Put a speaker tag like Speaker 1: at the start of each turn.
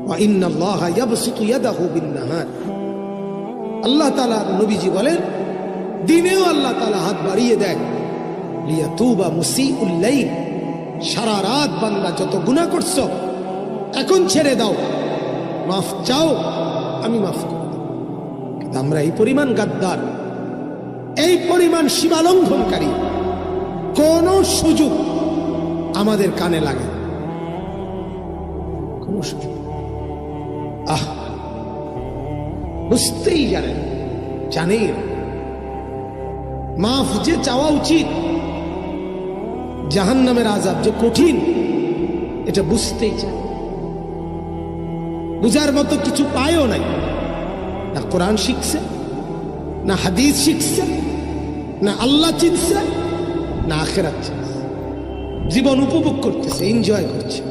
Speaker 1: ওয়া ইন্নাল্লাহা ইয়াবসুতু ইয়াদাহু বিন-নাহার। আল্লাহ তাআলা নবীজি বলেন দিনেও আল্লাহ তাআলা হাত বাড়িয়ে দেয় লিয়াতুবা মুসিউল লাইল, সারা রাত বান্দা যত গুনাহ করছো এখন ছেড়ে দাও, মাফ চাও, আমি মাফ করে দেব। কিন্তু আমরা এই পরিমাণ গাদ্দার, এই পরিমাণ সীমালঙ্ঘনকারী, কোন সুযোগ আমাদের কানে লাগে না, কোন সুযোগ। বুঝতেই জানেই মাফ যে চাওয়া উচিত, জাহান্নামের আযাব যে কঠিন এটা বুঝতেই চায়, বুঝার মতো কিছু পায়ও নাই। না কোরআন শিখছে, না হাদিস শিখছে, না আল্লাহ চিনছে, না আখিরাত চিনছে। জীবন উপভোগ করতেছে, এনজয় করছে।